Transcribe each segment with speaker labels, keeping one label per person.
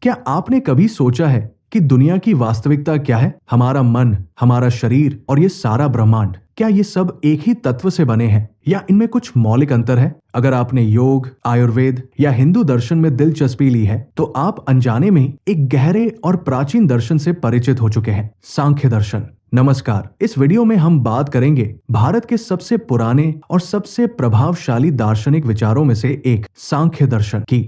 Speaker 1: क्या आपने कभी सोचा है कि दुनिया की वास्तविकता क्या है? हमारा मन, हमारा शरीर और ये सारा ब्रह्मांड, क्या ये सब एक ही तत्व से बने हैं या इनमें कुछ मौलिक अंतर है? अगर आपने योग, आयुर्वेद या हिंदू दर्शन में दिलचस्पी ली है, तो आप अनजाने में एक गहरे और प्राचीन दर्शन से परिचित हो चुके हैं, सांख्य दर्शन। नमस्कार, इस वीडियो में हम बात करेंगे भारत के सबसे पुराने और सबसे प्रभावशाली दार्शनिक विचारों में से एक सांख्य दर्शन की।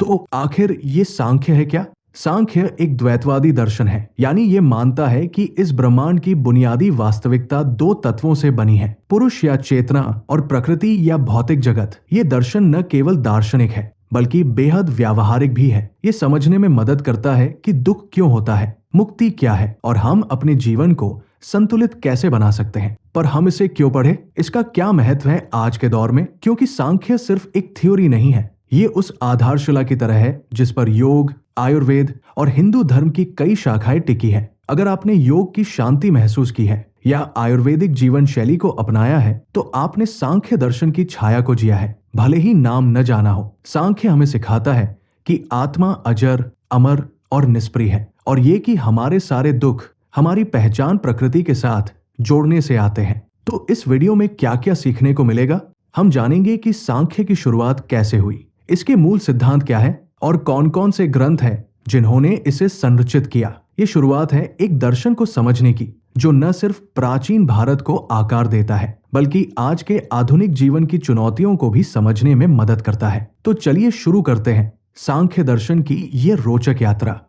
Speaker 1: तो आखिर ये सांख्य है क्या? सांख्य एक द्वैतवादी दर्शन है, यानी ये मानता है कि इस ब्रह्मांड की बुनियादी वास्तविकता दो तत्वों से बनी है, पुरुष या चेतना और प्रकृति या भौतिक जगत। ये दर्शन न केवल दार्शनिक है बल्कि बेहद व्यावहारिक भी है। ये समझने में मदद करता है कि दुख क्यों होता है, मुक्ति क्या है और हम अपने जीवन को संतुलित कैसे बना सकते हैं। पर हम इसे क्यों पढ़े? इसका क्या महत्व है आज के दौर में? क्योंकि सांख्य सिर्फ एक थ्योरी नहीं है, ये उस आधारशिला की तरह है जिस पर योग, आयुर्वेद और हिंदू धर्म की कई शाखाएं टिकी हैं। अगर आपने योग की शांति महसूस की है या आयुर्वेदिक जीवन शैली को अपनाया है, तो आपने सांख्य दर्शन की छाया को जिया है, भले ही नाम न जाना हो। सांख्य हमें सिखाता है कि आत्मा अजर, अमर और निष्प्रिय है, और ये कि हमारे सारे दुख हमारी पहचान प्रकृति के साथ जोड़ने से आते हैं। तो इस वीडियो में क्या क्या सीखने को मिलेगा? हम जानेंगे कि सांख्य की शुरुआत कैसे हुई, इसके मूल सिद्धांत क्या है और कौन कौन से ग्रंथ हैं जिन्होंने इसे संरचित किया। ये शुरुआत है एक दर्शन को समझने की जो न सिर्फ प्राचीन भारत को आकार देता है बल्कि आज के आधुनिक जीवन की चुनौतियों को भी समझने में मदद करता है। तो चलिए शुरू करते हैं सांख्य दर्शन की ये रोचक यात्रा।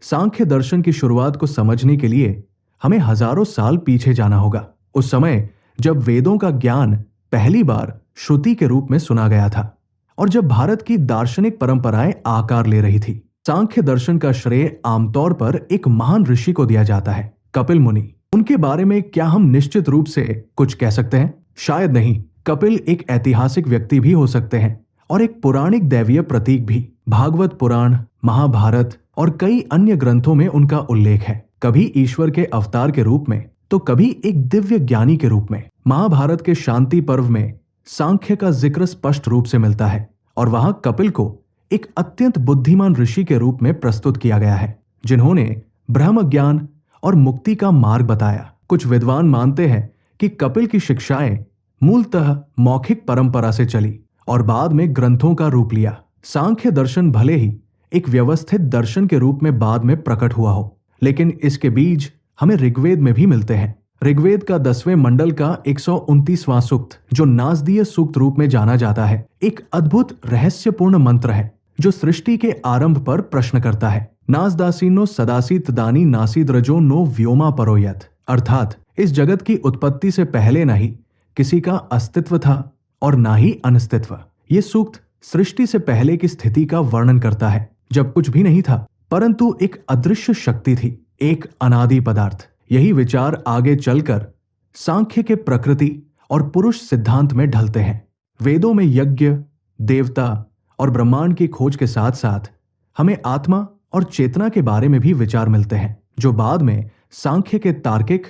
Speaker 1: सांख्य दर्शन की शुरुआत को समझने के लिए हमें हजारों साल पीछे जाना होगा, उस समय जब वेदों का ज्ञान पहली बार श्रुति के रूप में सुना गया था और जब भारत की दार्शनिक परंपराएं आकार ले रही थी। सांख्य दर्शन का श्रेय आमतौर पर एक महान ऋषि को दिया जाता है, कपिल मुनि। उनके बारे में क्या हम निश्चित रूप से कुछ कह सकते हैं? शायद नहीं। कपिल एक ऐतिहासिक व्यक्ति भी हो सकते हैं और एक पौराणिक दैवीय प्रतीक भी। भागवत पुराण, महाभारत और कई अन्य ग्रंथों में उनका उल्लेख है, कभी ईश्वर के अवतार के रूप में तो कभी एक दिव्य ज्ञानी के रूप में। महाभारत के शांति पर्व में सांख्य का जिक्र स्पष्ट रूप से मिलता है और वहां कपिल को एक अत्यंत बुद्धिमान ऋषि के रूप में प्रस्तुत किया गया है, जिन्होंने ब्रह्म ज्ञान और मुक्ति का मार्ग बताया। कुछ विद्वान मानते हैं कि कपिल की शिक्षाएं मूलतः मौखिक परंपरा से चली और बाद में ग्रंथों का रूप लिया। सांख्य दर्शन भले ही एक व्यवस्थित दर्शन के रूप में बाद में प्रकट हुआ हो, लेकिन इसके बीज हमें ऋग्वेद में भी मिलते हैं। ऋग्वेद का 10वें मंडल का 129वां सूक्त, जो नासदीय सूक्त रूप में जाना जाता है, एक अद्भुत रहस्यपूर्ण मंत्र है जो सृष्टि के आरंभ पर प्रश्न करता है। नासदासीनो सदासीत दानी नासीद्रजो नो व्योमा परोयत, अर्थात इस जगत की उत्पत्ति से पहले न ही किसी का अस्तित्व था और ना ही अनस्तित्व। ये सूक्त सृष्टि से पहले की स्थिति का वर्णन करता है, जब कुछ भी नहीं था परंतु एक अदृश्य शक्ति थी, एक अनादि पदार्थ। यही विचार आगे चलकर सांख्य के प्रकृति और पुरुष सिद्धांत में ढलते हैं। वेदों में यज्ञ, देवता और ब्रह्मांड की खोज के साथ साथ हमें आत्मा और चेतना के बारे में भी विचार मिलते हैं, जो बाद में सांख्य के तार्किक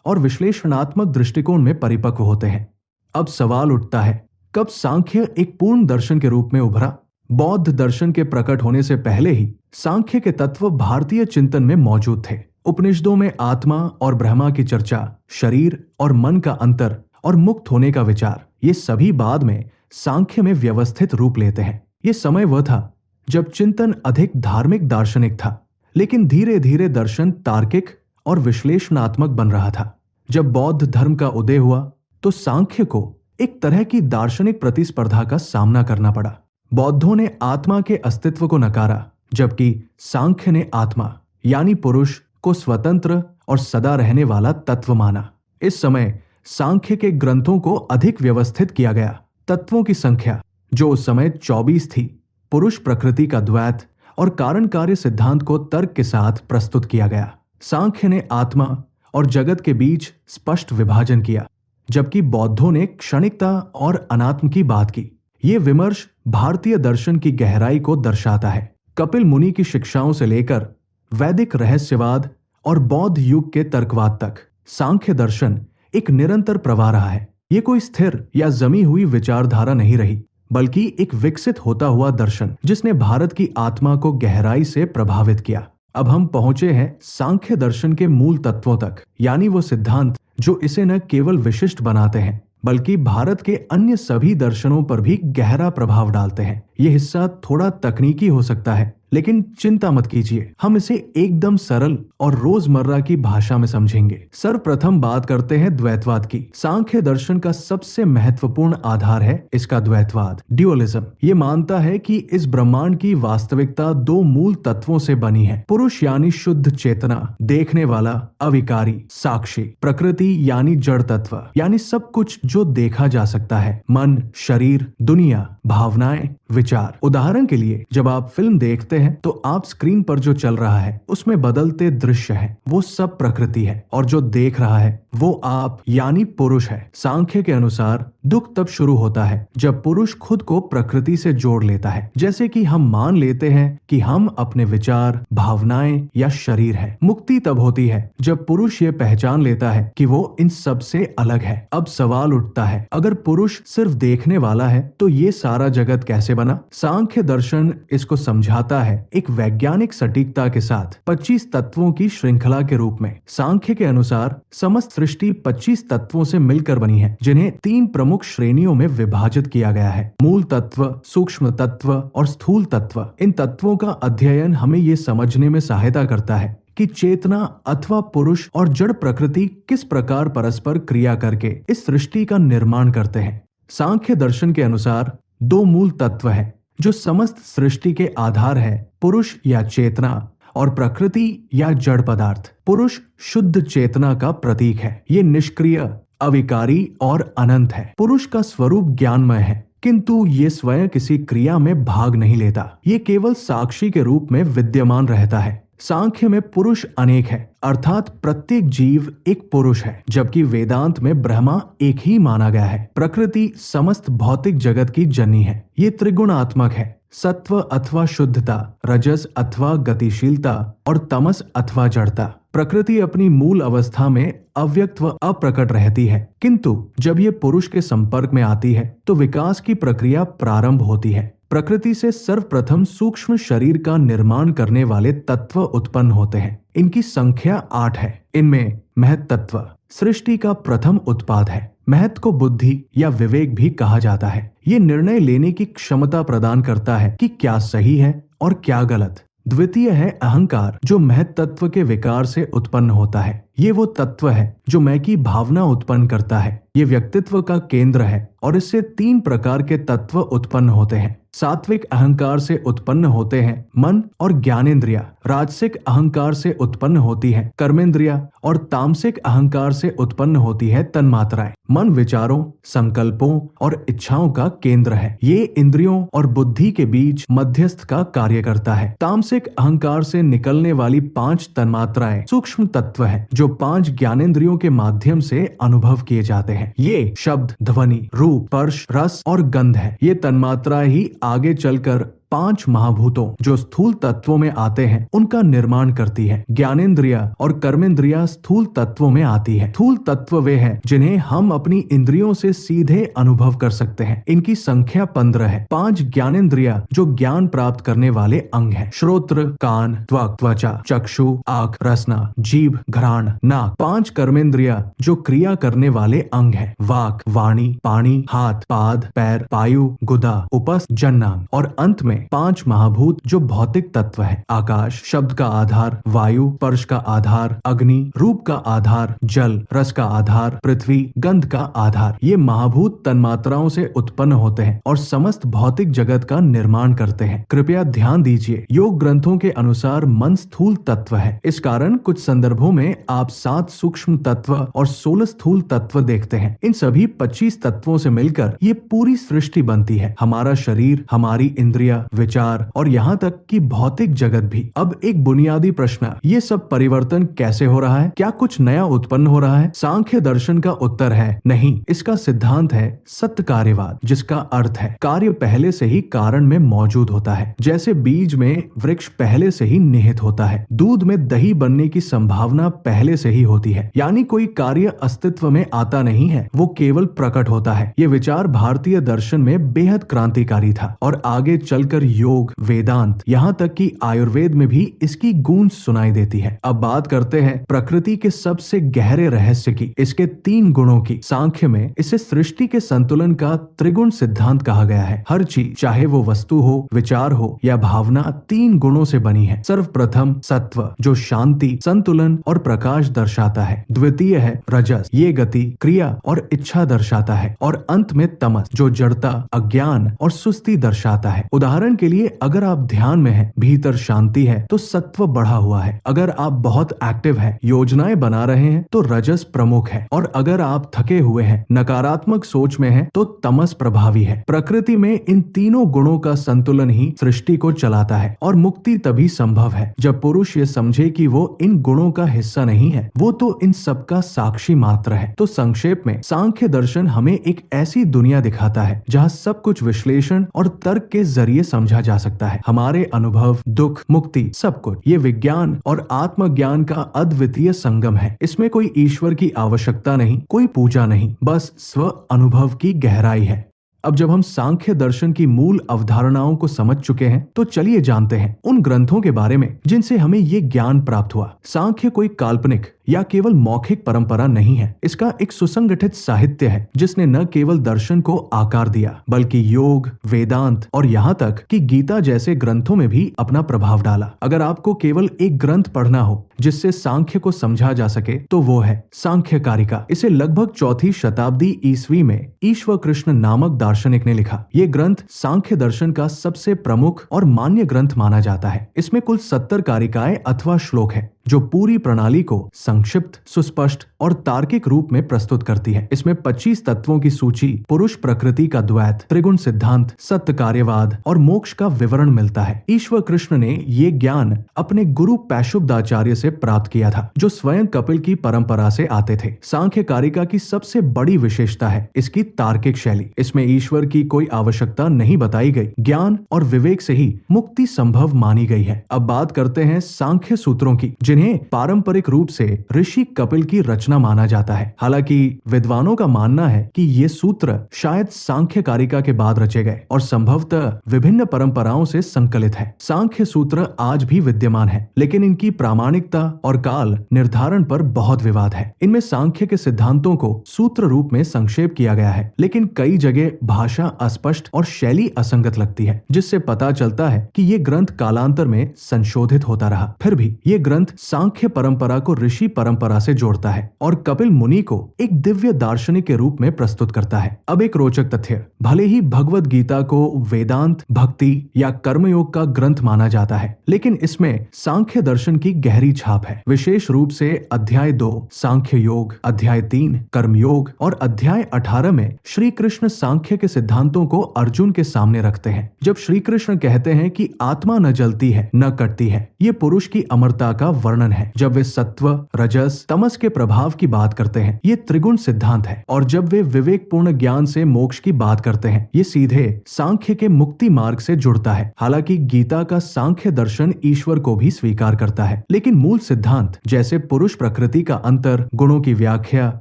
Speaker 1: और विश्लेषणात्मक दृष्टिकोण में परिपक्व होते हैं। अब सवाल उठता है, कब सांख्य एक पूर्ण दर्शन के रूप में उभरा? बौद्ध दर्शन के प्रकट होने से पहले ही सांख्य के तत्व भारतीय चिंतन में मौजूद थे। उपनिषदों में आत्मा और ब्रह्मा की चर्चा, शरीर और मन का अंतर और मुक्त होने का विचार, ये सभी बाद में सांख्य में व्यवस्थित रूप लेते हैं। ये समय वह था जब चिंतन अधिक धार्मिक दार्शनिक था, लेकिन धीरे धीरे दर्शन तार्किक और विश्लेषणात्मक बन रहा था। जब बौद्ध धर्म का उदय हुआ तो सांख्य को एक तरह की दार्शनिक प्रतिस्पर्धा का सामना करना पड़ा। बौद्धों ने आत्मा के अस्तित्व को नकारा, जबकि सांख्य ने आत्मा यानी पुरुष को स्वतंत्र और सदा रहने वाला तत्व माना। इस समय सांख्य के ग्रंथों को अधिक व्यवस्थित किया गया। तत्वों की संख्या, जो उस समय 24 थी, पुरुष प्रकृति का द्वैत और कारण कार्य सिद्धांत को तर्क के साथ प्रस्तुत किया गया। सांख्य ने आत्मा और जगत के बीच स्पष्ट विभाजन किया, जबकि बौद्धों ने क्षणिकता और अनात्म की बात की। ये विमर्श भारतीय दर्शन की गहराई को दर्शाता है। कपिल मुनि की शिक्षाओं से लेकर वैदिक रहस्यवाद और बौद्ध युग के तर्कवाद तक सांख्य दर्शन एक निरंतर प्रवाह रहा है। ये कोई स्थिर या जमी हुई विचारधारा नहीं रही, बल्कि एक विकसित होता हुआ दर्शन जिसने भारत की आत्मा को गहराई से प्रभावित किया। अब हम पहुंचे हैं सांख्य दर्शन के मूल तत्वों तक, यानी वो सिद्धांत जो इसे न केवल विशिष्ट बनाते हैं बल्कि भारत के अन्य सभी दर्शनों पर भी गहरा प्रभाव डालते हैं। ये हिस्सा थोड़ा तकनीकी हो सकता है, लेकिन चिंता मत कीजिए, हम इसे एकदम सरल और रोजमर्रा की भाषा में समझेंगे। सर्वप्रथम बात करते हैं द्वैतवाद की। सांख्य दर्शन का सबसे महत्वपूर्ण आधार है इसका द्वैतवाद, ड्यूअलिज्म। ये मानता है कि इस ब्रह्मांड की वास्तविकता दो मूल तत्वों से बनी है। पुरुष यानी शुद्ध चेतना, देखने वाला, अविकारी, साक्षी। प्रकृति यानी जड़ तत्व, यानी सब कुछ जो देखा जा सकता है, मन, शरीर, दुनिया, भावनाएं, विचार। उदाहरण के लिए जब आप फिल्म देखते हैं तो आप स्क्रीन पर जो चल रहा है उसमें बदलते दृश्य है, वो सब प्रकृति है, और जो देख रहा है वो आप यानी पुरुष है। सांख्य के अनुसार दुख तब शुरू होता है जब पुरुष खुद को प्रकृति से जोड़ लेता है, जैसे कि हम मान लेते हैं कि हम अपने विचार, भावनाएं या शरीर है। मुक्ति तब होती है जब पुरुष ये पहचान लेता है कि वो इन सब से अलग है। अब सवाल उठता है, अगर पुरुष सिर्फ देखने वाला है तो ये सारा जगत कैसे बना? सांख्य दर्शन इसको समझाता है एक वैज्ञानिक सटीकता के साथ 25 तत्वों की श्रृंखला के रूप में। सांख्य के अनुसार समस्त सृष्टि 25 तत्वों से मिलकर बनी है, जिन्हें 3 प्रमुख श्रेणियों में विभाजित किया गया है: मूल तत्व, सूक्ष्म तत्व और स्थूल तत्व। इन तत्वों का अध्ययन हमें ये समझने में सहायता करता है कि चेतना अथवा पुरुष और जड़ प्रकृति किस प्रकार परस्पर क्रिया करके इस सृष्टि का निर्माण करते हैं। सांख्य दर्शन के अनुसार 2 मूल तत्व है जो समस्त सृष्टि के आधार है: पुरुष या चेतना और प्रकृति या जड़ पदार्थ। पुरुष शुद्ध चेतना का प्रतीक है, ये निष्क्रिय, अविकारी और अनंत है। पुरुष का स्वरूप ज्ञानमय है, किंतु ये स्वयं किसी क्रिया में भाग नहीं लेता, ये केवल साक्षी के रूप में विद्यमान रहता है। सांख्य में पुरुष अनेक है, अर्थात प्रत्येक जीव एक पुरुष है, जबकि वेदांत में ब्रह्मा एक ही माना गया है। प्रकृति समस्त भौतिक जगत की जननी है, ये त्रिगुणात्मक है: सत्व अथवा शुद्धता, रजस अथवा गतिशीलता और तमस अथवा जड़ता। प्रकृति अपनी मूल अवस्था में अव्यक्त व अप्रकट रहती है, किंतु जब ये पुरुष के संपर्क में आती है तो विकास की प्रक्रिया प्रारंभ होती है। प्रकृति से सर्वप्रथम सूक्ष्म शरीर का निर्माण करने वाले तत्व उत्पन्न होते हैं। इनकी संख्या 8 है। इनमें महत तत्व सृष्टि का प्रथम उत्पाद है। महत को बुद्धि या विवेक भी कहा जाता है। ये निर्णय लेने की क्षमता प्रदान करता है कि क्या सही है और क्या गलत। द्वितीय है अहंकार, जो महत तत्व के विकार से उत्पन्न होता है। ये वो तत्व है जो मैं की भावना उत्पन्न करता है। ये व्यक्तित्व का केंद्र है और इससे 3 प्रकार के तत्व उत्पन्न होते हैं। सात्विक अहंकार से उत्पन्न होते हैं मन और ज्ञानेंद्रिया, राजसिक अहंकार से उत्पन्न होती है कर्मेंद्रिया और तामसिक अहंकार से उत्पन्न होती है तन्मात्राएं। मन विचारों, संकल्पों और इच्छाओं का केंद्र है। ये इंद्रियों और बुद्धि के बीच मध्यस्थ का कार्य करता है। तामसिक अहंकार से निकलने वाली 5 तन्मात्राएं सूक्ष्म तत्व है जो 5 ज्ञानेंद्रियों के माध्यम से अनुभव किए जाते हैं। ये शब्द, ध्वनि, रूप, स्पर्श, रस और गंध है। ये तन्मात्राएं ही आगे चलकर 5 महाभूतों जो स्थूल तत्वों में आते हैं उनका निर्माण करती है। ज्ञानेंद्रिया और कर्मेंद्रिया स्थूल तत्वों में आती है। स्थूल तत्व वे हैं जिन्हें हम अपनी इंद्रियों से सीधे अनुभव कर सकते हैं। इनकी संख्या 15 है। 5 ज्ञानेंद्रिया जो ज्ञान प्राप्त करने वाले अंग हैं: श्रोत्र, कान, त्वक, त्वचा, चक्षु, आंख, रसना, जीभ, घ्राण, नाक। 5 कर्मेंद्रिया जो क्रिया करने वाले अंग हैं: वाक, वाणी, पाणी, हाथ, पाद, पैर, पायु, गुदा, उपस्थ, जन्नांग। और अंत में 5 महाभूत जो भौतिक तत्व है: आकाश, शब्द का आधार, वायु, स्पर्श का आधार, अग्नि, रूप का आधार, जल, रस का आधार, पृथ्वी, गंध का आधार। ये महाभूत तन्मात्राओं से उत्पन्न होते हैं और समस्त भौतिक जगत का निर्माण करते हैं। कृपया ध्यान दीजिए, योग ग्रंथों के अनुसार मन स्थूल तत्व है। इस कारण कुछ संदर्भों में आप 7 सूक्ष्म तत्व और 16 स्थूल तत्व देखते हैं। इन सभी 25 तत्वों से मिलकर ये पूरी सृष्टि बनती है। हमारा शरीर, हमारी इंद्रिया, विचार और यहाँ तक कि भौतिक जगत भी। अब एक बुनियादी प्रश्न, ये सब परिवर्तन कैसे हो रहा है? क्या कुछ नया उत्पन्न हो रहा है? सांख्य दर्शन का उत्तर है नहीं। इसका सिद्धांत है सत्य कार्यवाद, जिसका अर्थ है कार्य पहले से ही कारण में मौजूद होता है। जैसे बीज में वृक्ष पहले से ही निहित होता है, दूध में दही बनने की संभावना पहले से ही होती है। यानी कोई कार्य अस्तित्व में आता नहीं है, वो केवल प्रकट होता है। ये विचार भारतीय दर्शन में बेहद क्रांतिकारी था और आगे चलकर योग, वेदांत, यहाँ तक कि आयुर्वेद में भी इसकी गूंज सुनाई देती है। अब बात करते हैं प्रकृति के सबसे गहरे रहस्य की, इसके 3 गुणों की। सांख्य में इसे सृष्टि के संतुलन का त्रिगुण सिद्धांत कहा गया है। हर चीज, चाहे वो वस्तु हो, विचार हो या भावना, 3 गुणों से बनी है। सर्वप्रथम सत्व, जो शांति, संतुलन और प्रकाश दर्शाता है। द्वितीय है रजस, ये गति, क्रिया और इच्छा दर्शाता है। और अंत में तमस, जो जड़ता, अज्ञान और सुस्ती दर्शाता है। उदाहरण के लिए, अगर आप ध्यान में हैं, भीतर शांति है तो सत्व बढ़ा हुआ है। अगर आप बहुत एक्टिव हैं, योजनाएं बना रहे हैं तो रजस प्रमुख है। और अगर आप थके हुए हैं, नकारात्मक सोच में हैं तो तमस प्रभावी है। प्रकृति में इन तीनों गुणों का संतुलन ही सृष्टि को चलाता है। और मुक्ति तभी संभव है जब पुरुष ये समझे कि वो इन गुणों का हिस्सा नहीं है, वो तो इन सबका साक्षी मात्र है। तो संक्षेप में, सांख्य दर्शन हमें एक ऐसी दुनिया दिखाता है जहाँ सब कुछ विश्लेषण और तर्क के जरिए समझा जा सकता है। हमारे अनुभव, दुख, मुक्ति, सब कुछ ये विज्ञान और आत्मज्ञान का अद्वितीय संगम है। इसमें कोई ईश्वर की आवश्यकता नहीं, कोई पूजा नहीं, बस स्व अनुभव की गहराई है। अब जब हम सांख्य दर्शन की मूल अवधारणाओं को समझ चुके हैं, तो चलिए जानते हैं उन ग्रंथों के बारे में जिनसे हमें ये ज्ञान प्राप्त हुआ। सांख्य कोई काल्पनिक या केवल मौखिक परंपरा नहीं है, इसका एक सुसंगठित साहित्य है जिसने न केवल दर्शन को आकार दिया, बल्कि योग, वेदांत और यहाँ तक कि गीता जैसे ग्रंथों में भी अपना प्रभाव डाला। अगर आपको केवल एक ग्रंथ पढ़ना हो जिससे सांख्य को समझा जा सके, तो वो है सांख्य कारिका। इसे लगभग 4वीं शताब्दी ईस्वी में ईश्वर कृष्ण नामक दार्शनिक ने लिखा। ये ग्रंथ सांख्य दर्शन का सबसे प्रमुख और मान्य ग्रंथ माना जाता है। इसमें कुल 70 कारिकाएं अथवा श्लोक है जो पूरी प्रणाली को संक्षिप्त, सुस्पष्ट और तार्किक रूप में प्रस्तुत करती है। इसमें 25 तत्वों की सूची, पुरुष प्रकृति का द्वैत, त्रिगुण सिद्धांत, सत्य कार्यवाद और मोक्ष का विवरण मिलता है। ईश्वर कृष्ण ने ये ज्ञान अपने गुरु पैशुब्दाचार्य से प्राप्त किया था, जो स्वयं कपिल की परंपरा से आते थे। सांख्य कारिका की सबसे बड़ी विशेषता है इसकी तार्किक शैली। इसमें ईश्वर की कोई आवश्यकता नहीं बताई गई, ज्ञान और विवेक से ही मुक्ति संभव मानी गई है। अब बात करते हैं सांख्य सूत्रों की, जिन्हें पारंपरिक रूप से ऋषि कपिल की रचना माना जाता है। हालांकि विद्वानों का मानना है कि ये सूत्र शायद सांख्य कारिका के बाद रचे गए और संभवतः विभिन्न परंपराओं से संकलित है। सांख्य सूत्र आज भी विद्यमान है, लेकिन इनकी प्रामाणिकता और काल निर्धारण पर बहुत विवाद है। इनमें सांख्य के सिद्धांतों को सूत्र रूप में संक्षेप किया गया है, लेकिन कई जगह भाषा अस्पष्ट और शैली असंगत लगती है, जिससे पता चलता है कि ये ग्रंथ कालांतर में संशोधित होता रहा। फिर भी ये ग्रंथ सांख्य परंपरा को ऋषि परंपरा से जोड़ता है और कपिल मुनि को एक दिव्य दार्शनिक के रूप में प्रस्तुत करता है। अब एक रोचक तथ्य, भले ही भगवद गीता को वेदांत, भक्ति या कर्मयोग का ग्रंथ माना जाता है, लेकिन इसमें सांख्य दर्शन की गहरी छाप है। विशेष रूप से अध्याय 2 सांख्य योग, अध्याय 3 कर्मयोग और अध्याय 18 में श्री कृष्ण सांख्य के सिद्धांतों को अर्जुन के सामने रखते हैं। जब श्री कृष्ण कहते हैं कि आत्मा न जलती है न कटती है, ये पुरुष की अमरता का वर्णन है। जब वे सत्व, रजस, तमस के प्रभाव की बात करते हैं, ये त्रिगुण सिद्धांत है। और जब वे विवेकपूर्ण ज्ञान से मोक्ष की बात करते हैं, ये सीधे सांख्य के मुक्ति मार्ग से जुड़ता है। हालांकि गीता का सांख्य दर्शन ईश्वर को भी स्वीकार करता है, लेकिन मूल सिद्धांत जैसे पुरुष प्रकृति का अंतर, गुणों की व्याख्या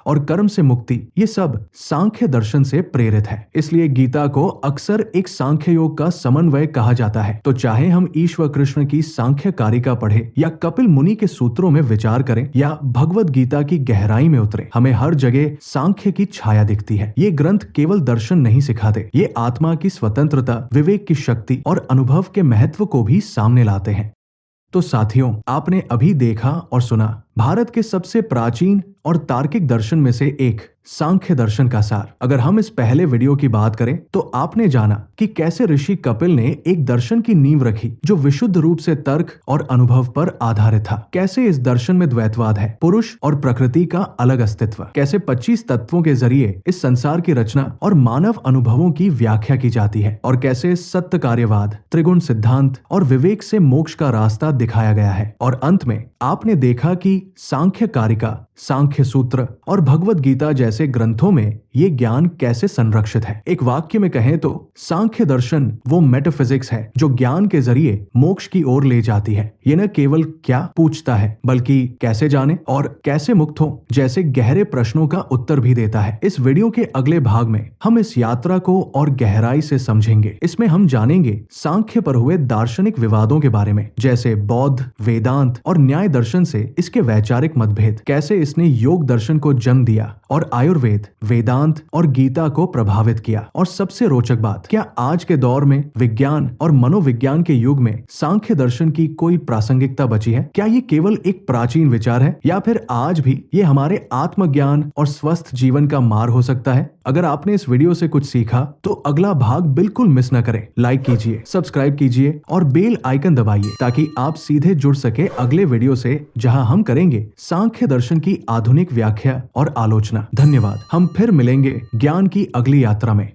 Speaker 1: और कर्म से मुक्ति, ये सब सांख्य दर्शन से प्रेरित है। इसलिए गीता को अक्सर एक सांख्य योग का समन्वय कहा जाता है। तो चाहे हम ईश्वर कृष्ण की सांख्य कारिका पढ़े या कपिल मुनि के सूत्रों में विचार करें या भगवद गीता की गहराई में उतरे, हमें हर जगह सांख्य की छाया दिखती है। ये ग्रंथ केवल दर्शन नहीं सिखाते, ये आत्मा की स्वतंत्रता, विवेक की शक्ति और अनुभव के महत्व को भी सामने लाते हैं। तो साथियों, आपने अभी देखा और सुना भारत के सबसे प्राचीन और तार्किक दर्शन में से एक सांख्य दर्शन का सार। अगर हम इस पहले वीडियो की बात करें तो आपने जाना कि कैसे ऋषि कपिल ने एक दर्शन की नींव रखी जो विशुद्ध रूप से तर्क और अनुभव पर आधारित था। कैसे इस दर्शन में द्वैतवाद है, पुरुष और प्रकृति का अलग अस्तित्व। कैसे 25 तत्वों के जरिए इस संसार की रचना और मानव अनुभवों की व्याख्या की जाती है, और कैसे सत्य कार्यवाद, त्रिगुण सिद्धांत और विवेक से मोक्ष का रास्ता दिखाया गया है। और अंत में आपने देखा कि सांख्य कारिका, सांख्य सूत्र और भगवत गीता जैसे ग्रंथों में ये ज्ञान कैसे संरक्षित है। एक वाक्य में कहें तो सांख्य दर्शन वो मेटाफिजिक्स है जो ज्ञान के जरिए मोक्ष की ओर ले जाती है। ये न केवल क्या पूछता है बल्कि कैसे जाने और कैसे मुक्त हो जैसे गहरे प्रश्नों का उत्तर भी देता है। इस वीडियो के अगले भाग में हम इस यात्रा को और गहराई से समझेंगे। इसमें हम जानेंगे सांख्य पर हुए दार्शनिक विवादों के बारे में, जैसे बौद्ध, वेदांत और न्याय दर्शन से इसके वैचारिक मतभेद, कैसे इसने योग दर्शन को जन्म दिया और आयुर्वेद, वेदांत और गीता को प्रभावित किया। और सबसे रोचक बात, क्या आज के दौर में विज्ञान और मनोविज्ञान के युग में सांख्य दर्शन की कोई प्रासंगिकता बची है? क्या ये केवल एक प्राचीन विचार है या फिर आज भी ये हमारे आत्मज्ञान और स्वस्थ जीवन का मार्ग हो सकता है? अगर आपने इस वीडियो से कुछ सीखा तो अगला भाग बिल्कुल मिस न करें। लाइक कीजिए, सब्सक्राइब कीजिए और बेल आइकन दबाइए ताकि आप सीधे जुड़ सके अगले वीडियो से, जहां हम करेंगे सांख्य दर्शन की आधुनिक व्याख्या और आलोचना। धन्यवाद। हम फिर मिलेंगे ज्ञान की अगली यात्रा में।